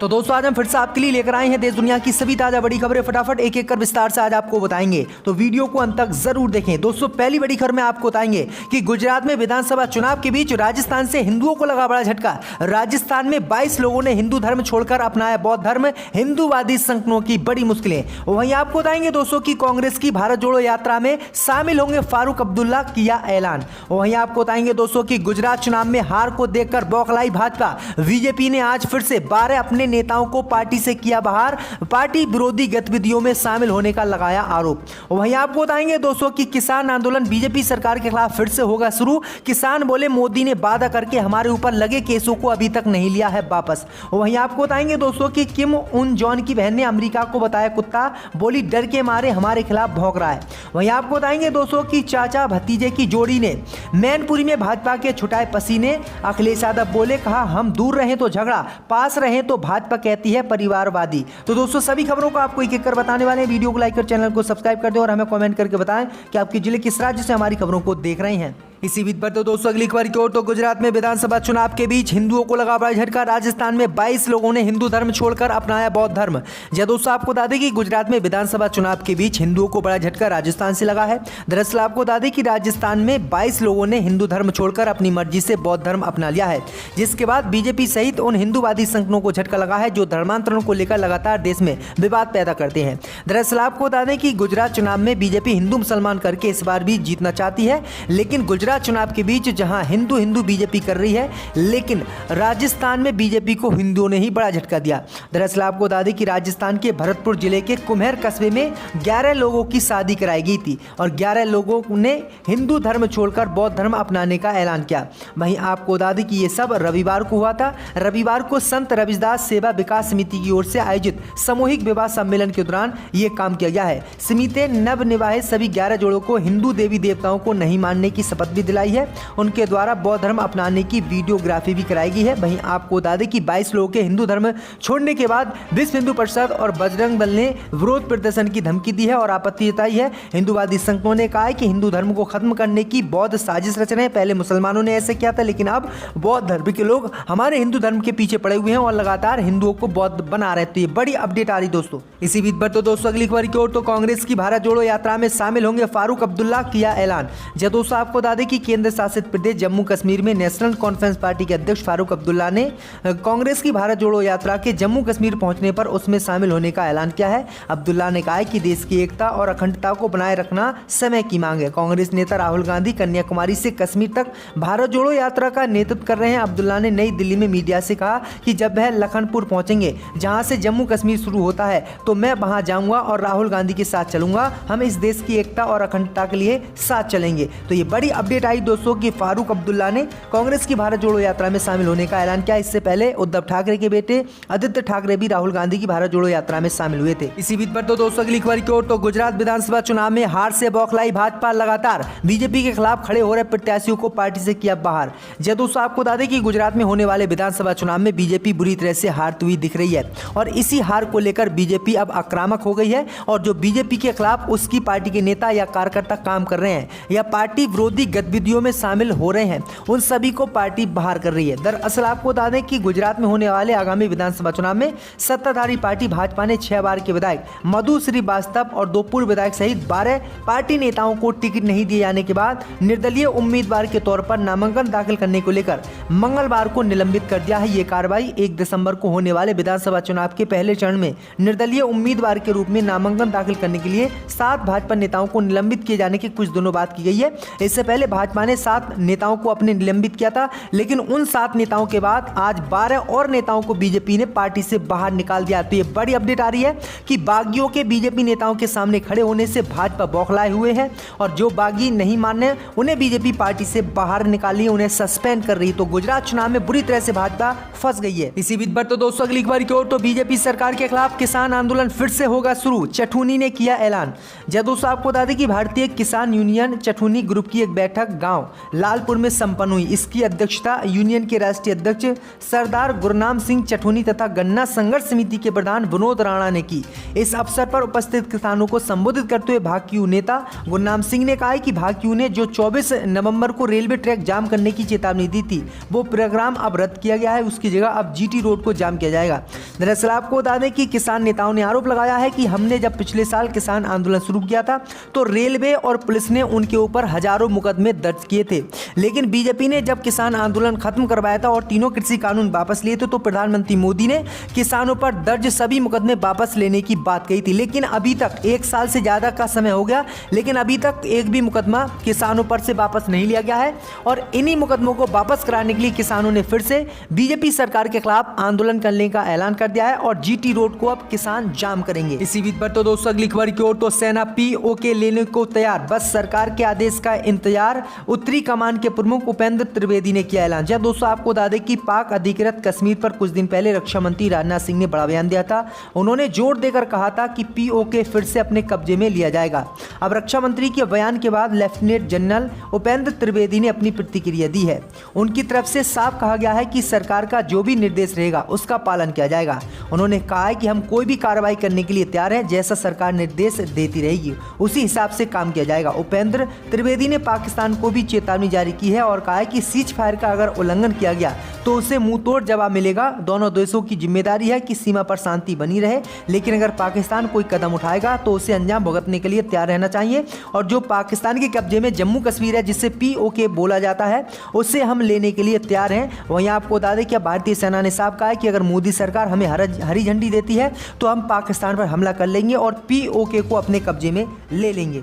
तो दोस्तों आज हम फिर से आपके लिए लेकर आए हैं देश दुनिया की सभी ताजा बड़ी खबरें। फटाफट एक एक कर विस्तार से आज आपको बताएंगे, तो वीडियो को अंत तक जरूर देखें। दोस्तों पहली बड़ी खबर में आपको बताएंगे कि गुजरात में विधानसभा चुनाव के बीच राजस्थान से हिंदुओं को लगा बड़ा झटका। राजस्थान में 22 लोगों ने हिंदू धर्म छोड़कर अपनाया बौद्ध धर्म, हिंदूवादी संगठनों की बड़ी मुश्किलें। वहीं आपको बताएंगे दोस्तों की कांग्रेस की भारत जोड़ो यात्रा में शामिल होंगे फारूक अब्दुल्ला, किया ऐलान। वहीं आपको बताएंगे दोस्तों की गुजरात चुनाव में हार को देखकर बौखलाई भाजपा। बीजेपी ने आज फिर से 12 अपने नेताओं को पार्टी से किया बाहर, पार्टी विरोधी गतिविधियों में शामिल होने का लगाया आरोप। वहीं आपको बताएंगे दोस्तों कि किसान आंदोलन बीजेपी सरकार के खिलाफ फिर से होगा शुरू। किसान बोले मोदी ने वादा करके हमारे ऊपर लगे केसों को अभी तक नहीं लिया है वापस। वहीं आपको बताएंगे दोस्तों कि किम उन जॉन की बहन ने अमेरिका को बताया कुत्ता, बोली डर के मारे हमारे खिलाफ भौंक रहा है। वहीं आपको बताएंगे दोस्तों कि चाचा भतीजे की जोड़ी ने मैनपुरी में भाजपा के छुटाए पसीने। अखिलेश यादव बोले, कहा हम दूर रहें तो झगड़ा, पास रहें तो भाजपा कहती है परिवारवादी। तो दोस्तों सभी खबरों को आपको एक एक कर बताने वाले हैं। वीडियो को लाइक कर चैनल को सब्सक्राइब कर दें और हमें कमेंट करके बताएं कि आपके जिले किस राज्य से हमारी खबरों को देख रहे हैं। इसी बीच पर तो दोस्तों अगली खबर की ओर, तो गुजरात में विधानसभा चुनाव के बीच हिंदुओं को लगा बड़ा झटका। राजस्थान में 22 लोगों ने हिंदू धर्म छोड़कर अपनाया बौद्ध धर्म। जी दोस्तों आपको बता दें कि गुजरात में विधानसभा चुनाव के बीच हिंदुओं को बड़ा झटका राजस्थान से लगा है। दरअसल आपको बता दें कि राजस्थान में 22 लोगों ने हिंदू धर्म छोड़कर अपनी मर्जी से बौद्ध धर्म अपना लिया है, जिसके बाद बीजेपी सहित उन हिंदूवादी संगठनों को झटका लगा है जो धर्मांतरण को लेकर लगातार देश में विवाद पैदा करते हैं। दरअसल आपको बता दें कि गुजरात चुनाव में बीजेपी हिंदू मुसलमान करके इस बार भी जीतना चाहती है, लेकिन गुजरात चुनाव के बीच जहां हिंदू हिंदू बीजेपी कर रही है, लेकिन राजस्थान में बीजेपी को हिंदुओं ने ही बड़ा झटका दिया। दरअसल आपको बता दें कि राजस्थान के भरतपुर जिले के कुम्हेर कस्बे में 11 लोगों की शादी कराई गई थी और 11 लोगों ने हिंदू धर्म छोड़कर बौद्ध धर्म अपनाने का ऐलान किया। वहीं आपको बता दें कि ये सब रविवार को हुआ था। रविवार को संत रविदास सेवा विकास समिति की ओर से आयोजित सामूहिक विवाह सम्मेलन के दौरान ये काम किया गया है। समिति ने नवनिवाहित सभी 11 जोड़ों को हिंदू देवी देवताओं को नहीं मानने की शपथ भी दिलाई है। उनके द्वारा बौद्ध धर्म अपनाने की वीडियोग्राफी भी कराई गई है। वहीं आपको बता दें कि 22 लोगों के हिंदू धर्म छोड़ने के बाद विश्व हिंदू परिषद और बजरंग दल ने विरोध प्रदर्शन की धमकी दी है और आपत्ति जताई है। हिंदूवादी संगठनों ने कहा है कि हिंदू धर्म को खत्म करने की बौद्ध साजिश रच रहे हैं। पहले मुसलमानों ने ऐसे किया था, लेकिन अब बौद्ध धर्म के लोग हमारे हिंदू धर्म के पीछे पड़े हुए हैं और लगातार हिंदुओं को बौद्ध बना रहे। तो ये बड़ी अपडेट आ रही दोस्तों। इसी बीच पर तो दोस्तों अगली खबर की ओर, तो कांग्रेस की भारत जोड़ो यात्रा में शामिल होंगे फारूक अब्दुल्ला, किया ऐलान। जब दोस्तों आपको बता दें कि केंद्र शासित प्रदेश जम्मू कश्मीर में नेशनल कॉन्फ्रेंस पार्टी के अध्यक्ष फारूक अब्दुल्ला ने कांग्रेस की भारत जोड़ो यात्रा के जम्मू कश्मीर पहुंचने पर उसमें शामिल होने का ऐलान किया है। अब्दुल्ला ने कहा है कि देश की एकता और अखंडता को बनाए रखना समय की मांग है। कांग्रेस नेता राहुल गांधी कन्याकुमारी से कश्मीर तक भारत जोड़ो यात्रा का नेतृत्व कर रहे हैं। अब्दुल्ला ने नई दिल्ली में मीडिया से कहा कि जब वह लखनपुर पहुंचेंगे, जहां से जम्मू कश्मीर शुरू होता है, तो मैं वहां जाऊंगा और राहुल गांधी के साथ चलूंगा। हम इस देश की एकता और अखंडता के लिए साथ चलेंगे। तो ये बड़ी अपडेट आई दोस्तों कि फारूक अब्दुल्ला ने कांग्रेस की भारत जोड़ो यात्रा में शामिल होने का ऐलान किया। इससे पहले उद्धव ठाकरे के बेटे आदित्य ठाकरे भी राहुल गांधी की भारत जोड़ो यात्रा में शामिल हुए थे। इसी बीच पर तो दोस्तों अगली खबर की ओर, तो गुजरात विधानसभा चुनाव में हार से बौखलाई भाजपा। लगातार बीजेपी के खिलाफ खड़े हो रहे प्रत्याशियों को पार्टी से किया बाहर। जब दोस्तों आपको बता दें कि गुजरात में होने वाले विधानसभा चुनाव में बीजेपी बुरी तरह से हारती हुई दिख रही है और इसी हार को लेकर बीजेपी अब आक्रामक हो गई है और जो बीजेपी के खिलाफ उसकी पार्टी के नेता या कार्यकर्ता काम कर रहे हैं या पार्टी विरोधी गतिविधियों में शामिल हो रहे हैं, उन सभी को पार्टी बाहर कर रही है। दरअसल आपको बता दें कि गुजरात में होने वाले आगामी विधानसभा चुनाव में सत्ताधारी पार्टी भाजपा ने 6 बार के विधायक मधु श्रीवास्तव और 2 पूर्व विधायक सहित 12 पार्टी नेताओं को टिकट नहीं दिए जाने के बाद निर्दलीय उम्मीदवार के तौर पर नामांकन दाखिल करने को लेकर मंगलवार को निलंबित कर दिया है। ये कार्रवाई 1 दिसंबर को होने वाले विधानसभा चुनाव के पहले चरण में निर्दलीय उम्मीदवार के रूप में नामांकन दाखिल करने के लिए 7 भाजपा नेताओं को निलंबित किए जाने के कुछ दिनों बाद की गई है। इससे पहले भाजपा ने 7 नेताओं को अपने निलंबित किया था, लेकिन उन 7 नेताओं के बाद आज 12 और नेताओं को बीजेपी ने पार्टी से बाहर निकाल दिया। तो ये बड़ी अपडेट आ रही है कि बागियों के बीजेपी नेताओं के सामने खड़े होने से भाजपा बौखलाए हुए है और जो बागी नहीं माने उन्हें बीजेपी पार्टी से बाहर निकाली, उन्हें सस्पेंड कर रही। तो गुजरात चुनाव में बुरी तरह से भाजपा फंस गई है। इसी बीच पर तो दोस्तों अगली खबर की ओर, तो बीजेपी सरकार के खिलाफ किसान आंदोलन फिर से होगा शुरू। चठूनी ने किया ऐलान। जब दोस्तों आपको बता दें कि भारतीय किसान यूनियन चठूनी ग्रुप की एक बैठक गांव लालपुर में संपन्न हुई। इसकी अध्यक्षता यूनियन के राष्ट्रीय अध्यक्ष सरदार गुरनाम सिंह चठूनी तथा गन्ना संघर्ष समिति के प्रधान विनोद राणा ने की। इस अवसर पर उपस्थित किसानों को संबोधित करते हुए भाजपा नेता गुरनाम सिंह ने कहा कि भाजपा ने जो 24 नवंबर को रेलवे ट्रैक जाम करने की चेतावनी दी थी, वो प्रोग्राम अब रद्द किया गया है। उसकी जगह अब जीटी रोड को जाम किया जाएगा। दरअसल आपको बता दें कि किसान नेताओं ने आरोप लगाया है कि हमने जब पिछले साल किसान आंदोलन शुरू किया था तो रेलवे और पुलिस ने उनके ऊपर हजारों मुकदमे दर्ज किए थे, लेकिन बीजेपी ने जब किसान आंदोलन खत्म करवाया था और तीनों कृषि कानून वापस लिए थे तो प्रधानमंत्री मोदी ने किसानों पर दर्ज सभी मुकदमे वापस लेने की बात कही थी। लेकिन अभी तक 1 साल से ज्यादा का समय हो गया, लेकिन अभी तक एक भी मुकदमा किसानों पर से वापस नहीं लिया गया है और इन्हीं मुकदमों को वापस कराने के लिए किसानों ने फिर से बीजेपी सरकार के खिलाफ आंदोलन करने का ऐलान कर दिया है और जीटी रोड को अब किसान जाम करेंगे। इसी बीच पर तो दोस्तों अगली खबर की ओर तो सेना पीओके लेने को तैयार, बस सरकार के आदेश का इंतजार। उत्तरी कमान के प्रमुख उपेंद्र त्रिवेदी ने किया ऐलान। जब दोस्तों आपको बता दें कि पाक अधिकृत कश्मीर पर कुछ दिन पहले रक्षा मंत्री राजनाथ सिंह ने बड़ा बयान दिया था। उन्होंने जोर देकर कहा था कि पीओके फिर से अपने कब्जे में लिया जाएगा। अब रक्षा मंत्री के बयान के बाद लेफ्टिनेंट जनरल उपेंद्र त्रिवेदी ने अपनी प्रतिक्रिया दी है। उनकी तरफ से साफ कहा गया है कि सरकार का जो भी निर्देश रहेगा उसका पालन किया जाएगा। उन्होंने कहा है कि हम कोई भी कार्रवाई करने के लिए तैयार हैं, जैसा सरकार निर्देश देती रहेगी उसी हिसाब से काम किया जाएगा। उपेंद्र त्रिवेदी ने पाकिस्तान को भी चेतावनी जारी की है और कहा है कि सीज फायर का अगर उल्लंघन किया गया तो उसे मुंहतोड़ जवाब मिलेगा। दोनों देशों की जिम्मेदारी है कि सीमा पर शांति बनी रहे, लेकिन अगर पाकिस्तान कोई कदम उठाएगा तो उसे अंजाम भुगतने के लिए तैयार रहना चाहिए। और जो पाकिस्तान के कब्जे में जम्मू कश्मीर है, जिसे पीओके बोला जाता है, उसे हम लेने के लिए तैयार हैं। वहीं आपको बता दें कि भारतीय सेना ने साफ कहा है कि अगर मोदी सरकार हमें हरी झंडी देती है तो हम पाकिस्तान पर हमला कर लेंगे और पीओके को अपने कब्जे में ले लेंगे।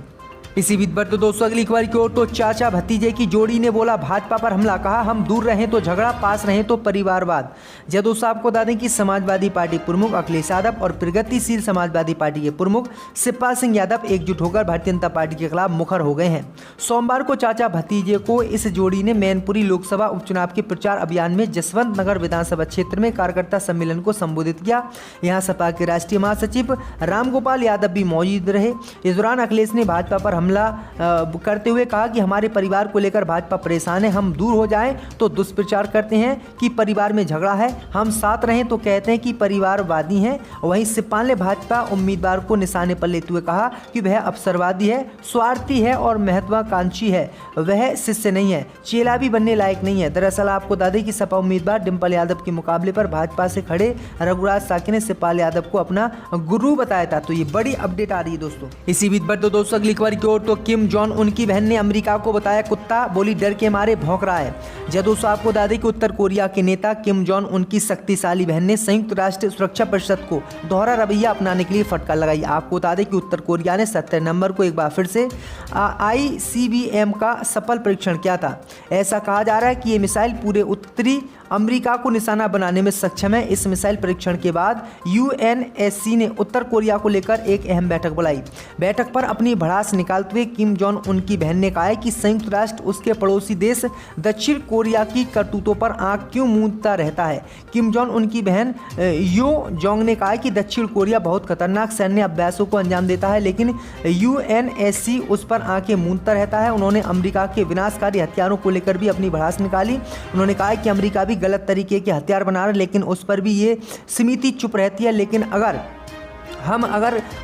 इसी बीच पर तो दोस्तों अगली खबर की ओर तो चाचा भतीजे की जोड़ी ने बोला भाजपा पर हमला, कहा हम दूर रहें तो झगड़ा, पास रहें तो परिवारवाद। जब दोस्तों आपको बता दें कि समाजवादी पार्टी प्रमुख अखिलेश यादव और प्रगतिशील समाजवादी पार्टी के प्रमुख शिवपाल सिंह यादव एकजुट होकर भारतीय जनता पार्टी के खिलाफ मुखर हो गए हैं। सोमवार को चाचा भतीजे को इस जोड़ी ने मैनपुरी लोकसभा उपचुनाव के प्रचार अभियान में जसवंत नगर विधानसभा क्षेत्र में कार्यकर्ता सम्मेलन को संबोधित किया। यहाँ सपा के राष्ट्रीय महासचिव रामगोपाल यादव भी मौजूद रहे। इस दौरान अखिलेश ने भाजपा पर हमला करते हुए कहा कि हमारे परिवार को लेकर भाजपा परेशान है, हम दूर हो जाएं तो दुष्प्रचार करते हैं कि परिवार में झगड़ा है, हम साथ रहें तो कहते हैं कि परिवारवादी हैं। वहीं शिवपाल ने भाजपा उम्मीदवार को निशाने पर लेते हुए कहा कि वह अवसरवादी है, स्वार्थी है और महत्वाकांक्षी है, वह शिष्य नहीं है, चेला भी बनने लायक नहीं है। दरअसल आपको बता दें कि सपा उम्मीदवार डिम्पल यादव के मुकाबले पर भाजपा से खड़े रघुराज साकी ने शिवपाल यादव को अपना गुरु बताया था। तो ये बड़ी अपडेट आ रही है दोस्तों। इसी बीच पर तो दोस्तों अगली खबर की ओर तो किम जॉन उन की बहन ने अमेरिका को बताया कुत्ता, बोली डर के मारे भौंक रहा है। जब दोस्तों आपको बता दें कि उत्तर कोरिया के नेता किम जॉन उनकी शक्तिशाली बहन ने संयुक्त राष्ट्र सुरक्षा परिषद को दोहरा रवैया अपनाने के लिए फटकार लगाई। आपको बता दें कि उत्तर कोरिया ने 17 नवंबर को एक बार फिर से ICBM का सफल परीक्षण किया था। ऐसा कहा जा रहा है कि ये मिसाइल पूरे उत्तरी अमेरिका को निशाना बनाने में सक्षम है। इस मिसाइल परीक्षण के बाद UNSC ने उत्तर कोरिया को लेकर एक अहम बैठक बुलाई। बैठक पर अपनी भड़ास निकालते हुए किम जॉन उनकी बहन ने कहा है कि संयुक्त राष्ट्र उसके पड़ोसी देश दक्षिण कोरिया की करतूतों पर आंख क्यों मूंदता रहता है। किम जॉन उनकी बहन यो जोंग ने कहा है कि दक्षिण कोरिया बहुत खतरनाक सैन्य अभ्यासों को अंजाम देता है, लेकिन UNSC उस पर आंखें मूंदता रहता है। उन्होंने अमेरिका के विनाशकारी हथियारों को लेकर भी अपनी भड़ास निकाली। उन्होंने कहा है कि अमेरिका भी गलत तरीके के हथियार बना रहा है, लेकिन उस पर भी ये समिति चुप रहती है। लेकिन अगर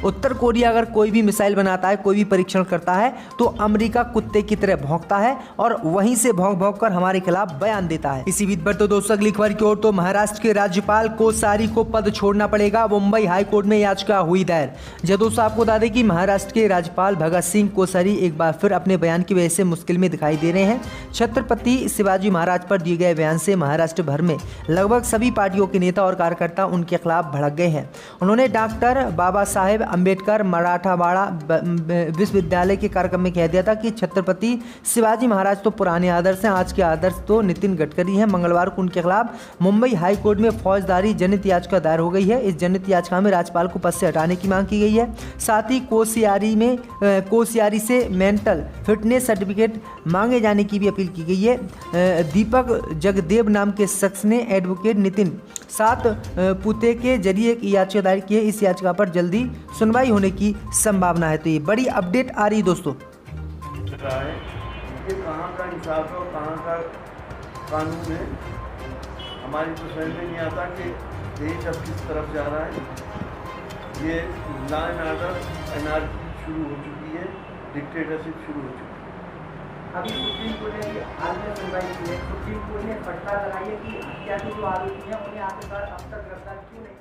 उत्तर कोरिया अगर कोई भी मिसाइल बनाता है, कोई भी परीक्षण करता है, तो अमेरिका कुत्ते की तरह भौंकता है और वहीं से भौंक कर हमारे खिलाफ बयान देता है। इसी बीच पर तो दोस्तों अगली खबर की ओर तो महाराष्ट्र के राज्यपाल कोश्यारी को पद छोड़ना पड़ेगा, मुंबई हाईकोर्ट में याचिका हुई दायर। जब दोस्तों आपको बता दें कि महाराष्ट्र के राज्यपाल भगत सिंह कोश्यारी एक बार फिर अपने बयान की वजह से मुश्किल में दिखाई दे रहे हैं। छत्रपति शिवाजी महाराज पर दिए गए बयान से महाराष्ट्र भर में लगभग सभी पार्टियों के नेता और कार्यकर्ता उनके खिलाफ भड़क गए हैं। उन्होंने डॉक्टर बाबा साहेब अम्बेडकर मराठावाड़ा विश्वविद्यालय के कार्यक्रम में कह दिया था कि छत्रपति शिवाजी महाराज तो पुराने आदर्श हैं, आज के आदर्श तो नितिन गडकरी हैं। मंगलवार को उनके खिलाफ मुंबई हाई कोर्ट में फौजदारी जनहित याचिका दायर हो गई है। इस जनहित याचिका में राज्यपाल को पद से हटाने की मांग की गई है। साथ ही कोश्यारी से मेंटल फिटनेस सर्टिफिकेट मांगे जाने की भी अपील की गई है। दीपक जगदेव नाम के शख्स ने एडवोकेट नितिन सात पुते के जरिए एक याचिका दायर की है। इस याचिका पर जल्दी सुनवाई होने की संभावना है। तो ये बड़ी अपडेट आ रही है दोस्तों। ये कहाँ का इंसाफ है और कहाँ का कानून है, हमारी तो समझ में नहीं आता कि देश अब किस तरफ जा रहा है। ये लॉ एंड ऑर्डर एनार्की शुरू हो चुकी है, डिक्टेटरशिप शुरू हो चुकी है। अभी सुप्रीम कोर्ट ने हाल में सुनवाई की है। सुप्रीम कोर्ट ने फटकार लगाई है कि हत्या के जो आरोपी हैं उन्हें आखिरकार अब तक गिरफ्तार क्यों नहीं